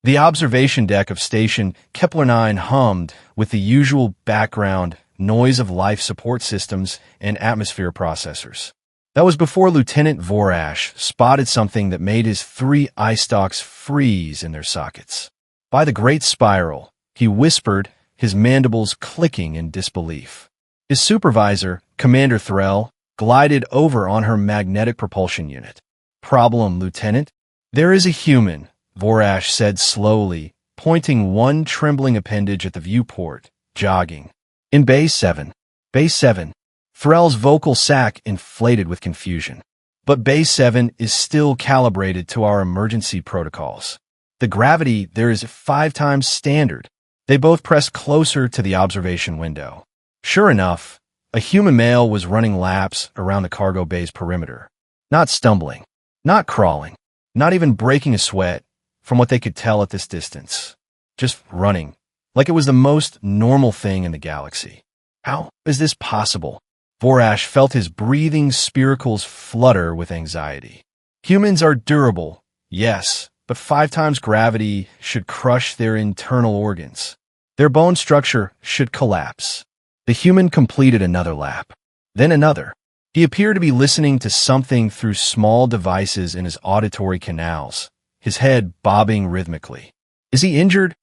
The observation deck of Station Kepler-Nine hummed with the usual background noise of life support systems and atmosphere processors. That was before Lieutenant Vorrash spotted something that made his 3 eye stalks freeze in their sockets. By the Great Spiral, he whispered, his mandibles clicking in disbelief. His supervisor, Commander Threll, glided over on her magnetic propulsion unit. "Problem, Lieutenant? There is a human," Vorrash said slowly, pointing one trembling appendage at the viewport, jogging. "In Bay 7. Bay 7. Threll's vocal sac inflated with confusion. "But Bay 7 is still calibrated to our emergency protocols. The gravity there is 5 times standard." They both pressed closer to the observation window. Sure enough, a human male was running laps around the cargo bay's perimeter. Not stumbling, not crawling, not even breaking a sweat, from what they could tell at this distance. Just running, like it was the most normal thing in the galaxy. How is this possible? Vorrash felt his breathing spiracles flutter with anxiety. Humans are durable, yes, but 5 times gravity should crush their internal organs. Their bone structure should collapse. The human completed another lap, then another. He appeared to be listening to something through small devices in his auditory canals, his head bobbing rhythmically. "Is he injured?"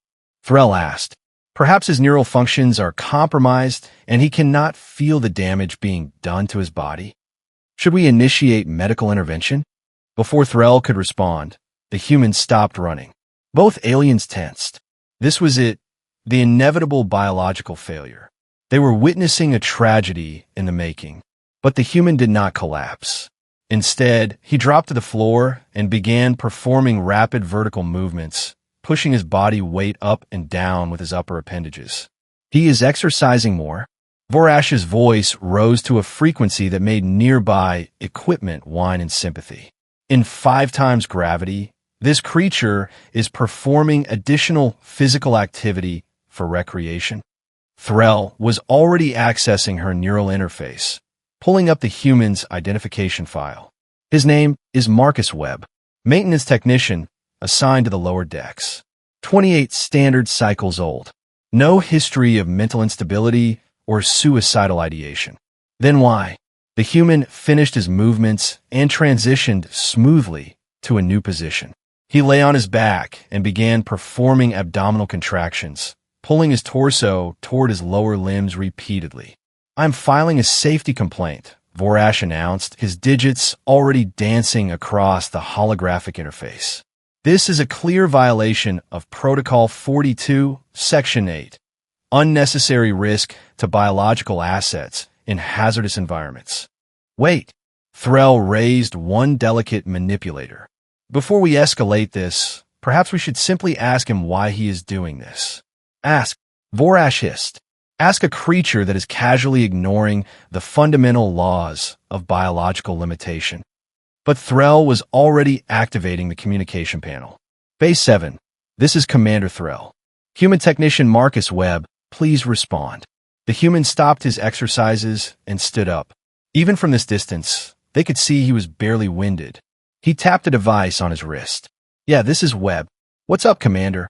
Threll asked. "Perhaps his neural functions are compromised and he cannot feel the damage being done to his body. Should we initiate medical intervention?" Before Threll could respond, the humans stopped running. Both aliens tensed. This was it, the inevitable biological failure. They were witnessing a tragedy in the making, but the human did not collapse. Instead, he dropped to the floor and began performing rapid vertical movements, pushing his body weight up and down with his upper appendages. "He is exercising more." Vorrash's voice rose to a frequency that made nearby equipment whine in sympathy. "In 5 times gravity, this creature is performing additional physical activity for recreation." Threll was already accessing her neural interface, pulling up the human's identification file. His name is Marcus Webb, maintenance technician assigned to the lower decks. 28 standard cycles old. No history of mental instability or suicidal ideation. Then why? The human finished his movements and transitioned smoothly to a new position. He lay on his back and began performing abdominal contractions, pulling his torso toward his lower limbs repeatedly. "I'm filing a safety complaint," Vorrash announced, his digits already dancing across the holographic interface. "This is a clear violation of Protocol 42, Section 8. Unnecessary risk to biological assets in hazardous environments." "Wait." Threll raised one delicate manipulator. "Before we escalate this, perhaps we should simply ask him why he is doing this." "Ask," Vorrash hissed. "Ask a creature that is casually ignoring the fundamental laws of biological limitation." But Threll was already activating the communication panel. "Base 7, this is Commander Threll. Human technician Marcus Webb, please respond." The human stopped his exercises and stood up. Even from this distance, they could see he was barely winded. He tapped a device on his wrist. "Yeah, this is Webb. What's up, Commander?"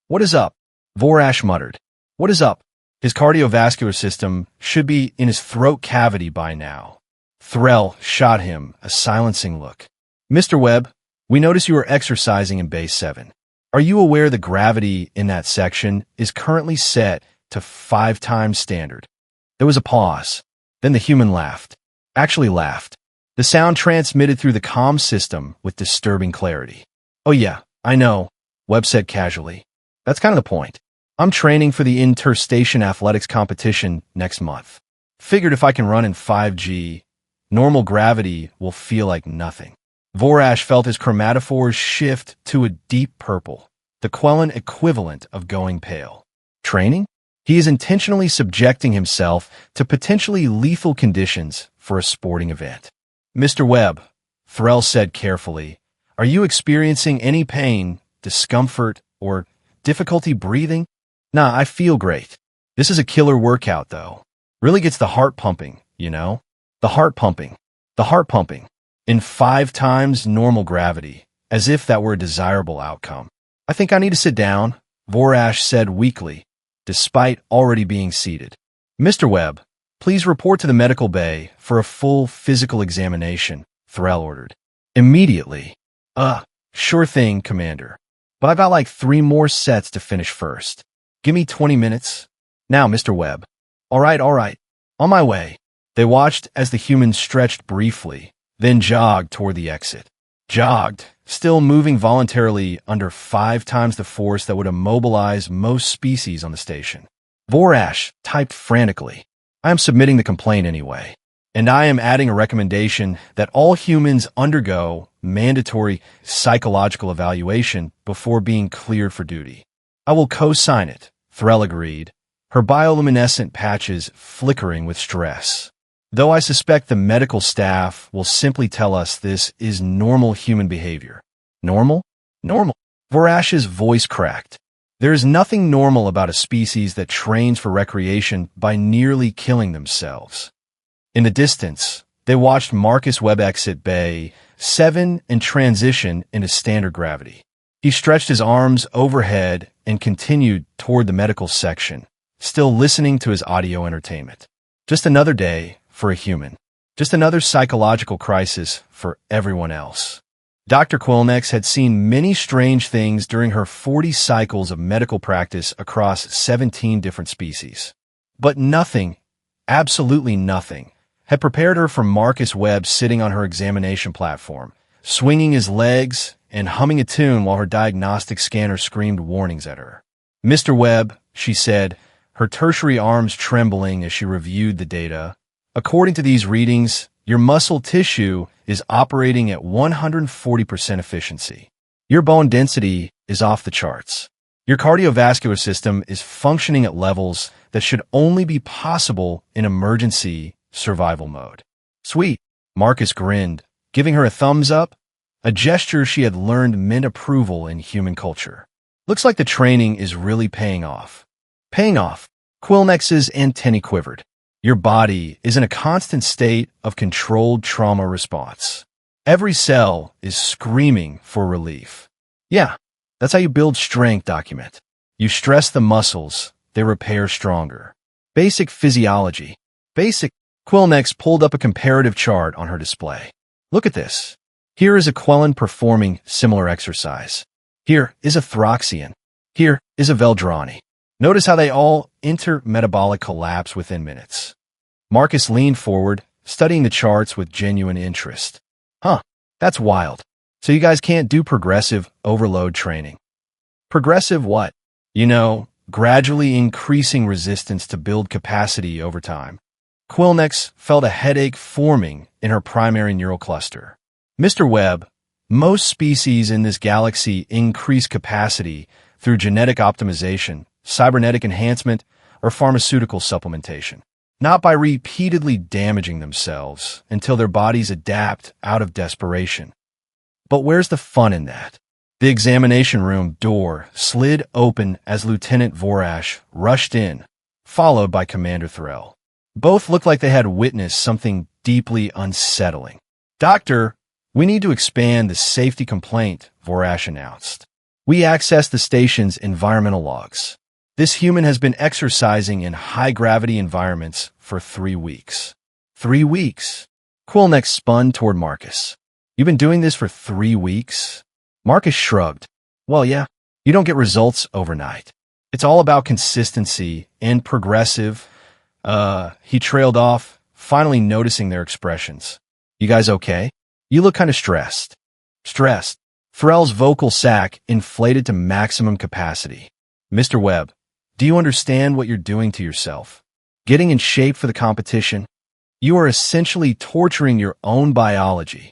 "What is up?" Vorrash muttered. "What is up?" His cardiovascular system should be in his throat cavity by now. Threll shot him a silencing look. "Mr. Webb, we notice you are exercising in Base 7. Are you aware the gravity in that section is currently set to 5 times standard?" There was a pause. Then the human laughed. Actually laughed. The sound transmitted through the comm system with disturbing clarity. "Oh yeah, I know," Webb said casually. "That's kind of the point. I'm training for the interstation athletics competition next month. Figured if I can run in 5G, normal gravity will feel like nothing." Vorrash felt his chromatophores shift to a deep purple, the Quellen equivalent of going pale. Training? He is intentionally subjecting himself to potentially lethal conditions for a sporting event. "Mr. Webb," Threll said carefully, "are you experiencing any pain, discomfort, or difficulty breathing?" "Nah, I feel great. This is a killer workout, though. Really gets the heart pumping, you know? The heart pumping. The heart pumping. In 5 times normal gravity, as if that were a desirable outcome." I think I need to sit down, Vorrash said weakly, despite already being seated. Mr. Webb, please report to the medical bay for a full physical examination, Threll ordered. Immediately. Sure thing, Commander. But I've got like 3 more sets to finish first. Give me 20 minutes. Now, Mr. Webb. All right. On my way. They watched as the human stretched briefly, then jogged toward the exit. Jogged, still moving voluntarily under 5 times the force that would immobilize most species on the station. Vorrash typed frantically. I am submitting the complaint anyway. And I am adding a recommendation that all humans undergo mandatory psychological evaluation before being cleared for duty. I will co-sign it, Threll agreed, her bioluminescent patches flickering with stress. Though I suspect the medical staff will simply tell us this is normal human behavior. Normal? Normal. Vorrash's voice cracked. There is nothing normal about a species that trains for recreation by nearly killing themselves. In the distance, they watched Marcus Webb exit Bay 7 and transition into standard gravity. He stretched his arms overhead and continued toward the medical section, still listening to his audio entertainment. Just another day for a human. Just another psychological crisis for everyone else. Dr. Quilnex had seen many strange things during her 40 cycles of medical practice across 17 different species. But nothing, absolutely nothing, had prepared her for Marcus Webb sitting on her examination platform, swinging his legs and humming a tune while her diagnostic scanner screamed warnings at her. Mr. Webb, she said, her tertiary arms trembling as she reviewed the data. According to these readings, your muscle tissue is operating at 140% efficiency. Your bone density is off the charts. Your cardiovascular system is functioning at levels that should only be possible in emergency survival mode. Sweet, Marcus grinned, giving her a thumbs up, a gesture she had learned meant approval in human culture. Looks like the training is really paying off. Paying off. Quilnex's antennae quivered. Your body is in a constant state of controlled trauma response. Every cell is screaming for relief. Yeah, that's how you build strength, document. You stress the muscles, they repair stronger. Basic physiology. Basic. Quilnex pulled up a comparative chart on her display. Look at this. Here is a Quellen performing similar exercise. Here is a Throxian. Here is a Veldrani. Notice how they all enter metabolic collapse within minutes. Marcus leaned forward, studying the charts with genuine interest. Huh, that's wild. So you guys can't do progressive overload training. Progressive what? You know, gradually increasing resistance to build capacity over time. Quilnex felt a headache forming in her primary neural cluster. Mr. Webb, most species in this galaxy increase capacity through genetic optimization, cybernetic enhancement, or pharmaceutical supplementation, not by repeatedly damaging themselves until their bodies adapt out of desperation. But where's the fun in that? The examination room door slid open as Lieutenant Vorrash rushed in, followed by Commander Threll. Both looked like they had witnessed something deeply unsettling. Doctor, we need to expand the safety complaint, Vorrash announced. We accessed the station's environmental logs. This human has been exercising in high-gravity environments for 3 weeks. 3 weeks? Quilnex spun toward Marcus. You've been doing this for 3 weeks? Marcus shrugged. Well, yeah, you don't get results overnight. It's all about consistency and progressive. He trailed off, finally noticing their expressions. You guys okay? You look kind of stressed. Stressed. Threll's vocal sac inflated to maximum capacity. Mr. Webb, do you understand what you're doing to yourself? Getting in shape for the competition? You are essentially torturing your own biology.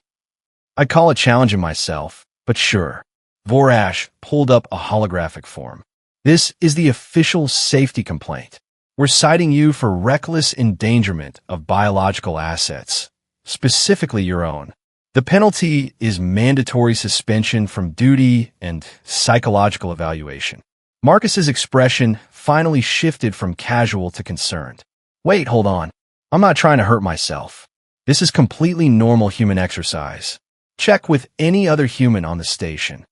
I'd call it challenging myself, but sure. Vorrash pulled up a holographic form. This is the official safety complaint. We're citing you for reckless endangerment of biological assets, specifically your own. The penalty is mandatory suspension from duty and psychological evaluation. Marcus's expression finally shifted from casual to concerned. Wait, hold on. I'm not trying to hurt myself. This is completely normal human exercise. Check with any other human on the station.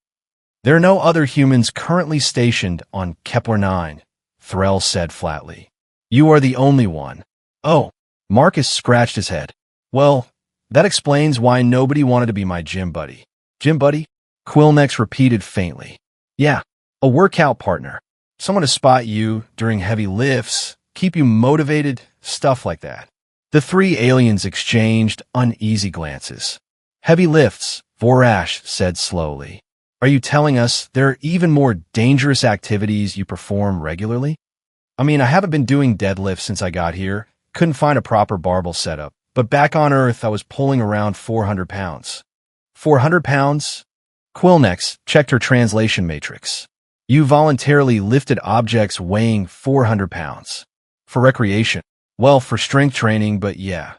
There are no other humans currently stationed on Kepler-Nine, Threll said flatly. You are the only one. Oh, Marcus scratched his head. Well, that explains why nobody wanted to be my gym buddy. Gym buddy? Quilnex repeated faintly. Yeah, a workout partner. Someone to spot you during heavy lifts, keep you motivated, stuff like that. The three aliens exchanged uneasy glances. Heavy lifts, Vorrash said slowly. Are you telling us there are even more dangerous activities you perform regularly? I mean, I haven't been doing deadlifts since I got here. Couldn't find a proper barbell setup. But back on Earth, I was pulling around 400 pounds. 400 pounds? Quilnex checked her translation matrix. You voluntarily lifted objects weighing 400 pounds. For recreation. Well, for strength training, but yeah.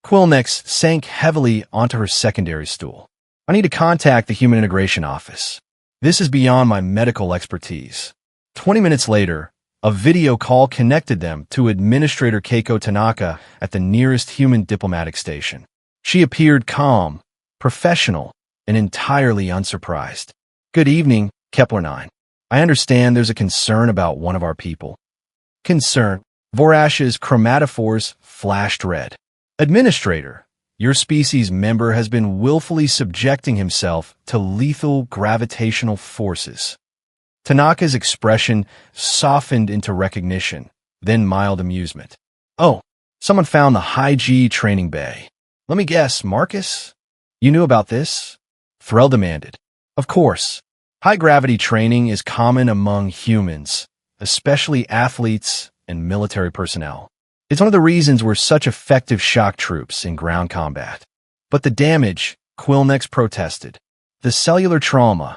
Quilnex sank heavily onto her secondary stool. I need to contact the Human Integration Office. This is beyond my medical expertise. 20 minutes later, a video call connected them to Administrator Keiko Tanaka at the nearest human diplomatic station. She appeared calm, professional, and entirely unsurprised. Good evening, Kepler-Nine. I understand there's a concern about one of our people. Concern? Vorrash's chromatophores flashed red. Administrator, your species member has been willfully subjecting himself to lethal gravitational forces. Tanaka's expression softened into recognition, then mild amusement. Oh, someone found the high-G training bay. Let me guess, Marcus? You knew about this? Threll demanded. Of course. High-gravity training is common among humans, especially athletes and military personnel. It's one of the reasons we're such effective shock troops in ground combat. But the damage, Quilnex protested. The cellular trauma.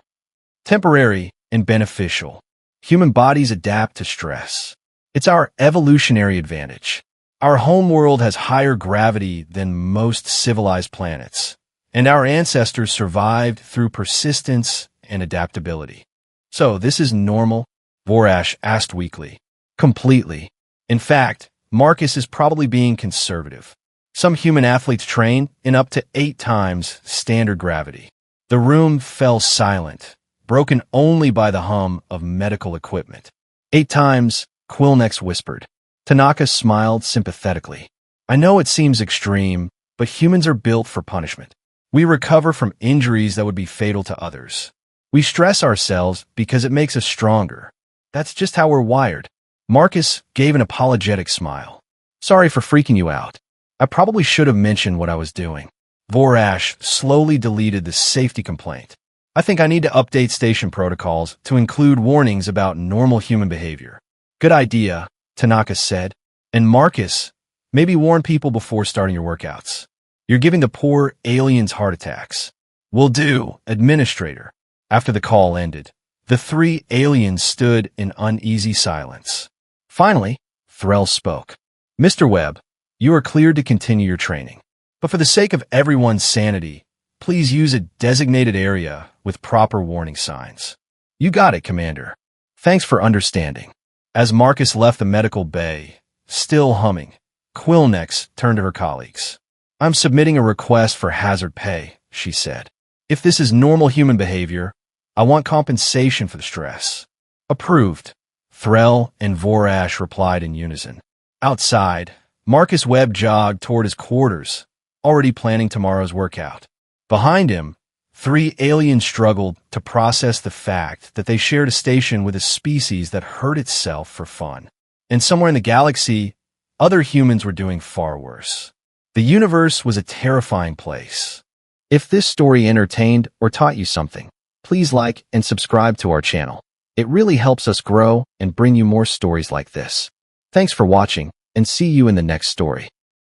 Temporary and beneficial. Human bodies adapt to stress. It's our evolutionary advantage. Our homeworld has higher gravity than most civilized planets, and our ancestors survived through persistence and adaptability. So this is normal? Vorrash asked weakly. Completely. In fact, Marcus is probably being conservative. Some human athletes train in up to 8 times standard gravity. The room fell silent, broken only by the hum of medical equipment. 8 times, Quilnex whispered. Tanaka smiled sympathetically. I know it seems extreme, but humans are built for punishment. We recover from injuries that would be fatal to others. We stress ourselves because it makes us stronger. That's just how we're wired. Marcus gave an apologetic smile. Sorry for freaking you out. I probably should have mentioned what I was doing. Vorrash slowly deleted the safety complaint. I think I need to update station protocols to include warnings about normal human behavior. Good idea, Tanaka said. And Marcus, maybe warn people before starting your workouts. You're giving the poor aliens heart attacks. Will do, Administrator. After the call ended, the 3 aliens stood in uneasy silence. Finally, Threll spoke. Mr. Webb, you are cleared to continue your training. But for the sake of everyone's sanity, please use a designated area with proper warning signs. You got it, Commander. Thanks for understanding. As Marcus left the medical bay, still humming, Quilnex turned to her colleagues. I'm submitting a request for hazard pay, she said. If this is normal human behavior, I want compensation for the stress. Approved. Threll and Vorrash replied in unison. Outside, Marcus Webb jogged toward his quarters, already planning tomorrow's workout. Behind him, 3 aliens struggled to process the fact that they shared a station with a species that hurt itself for fun. And somewhere in the galaxy, other humans were doing far worse. The universe was a terrifying place. If this story entertained or taught you something, please like and subscribe to our channel. It really helps us grow and bring you more stories like this. Thanks for watching, and see you in the next story.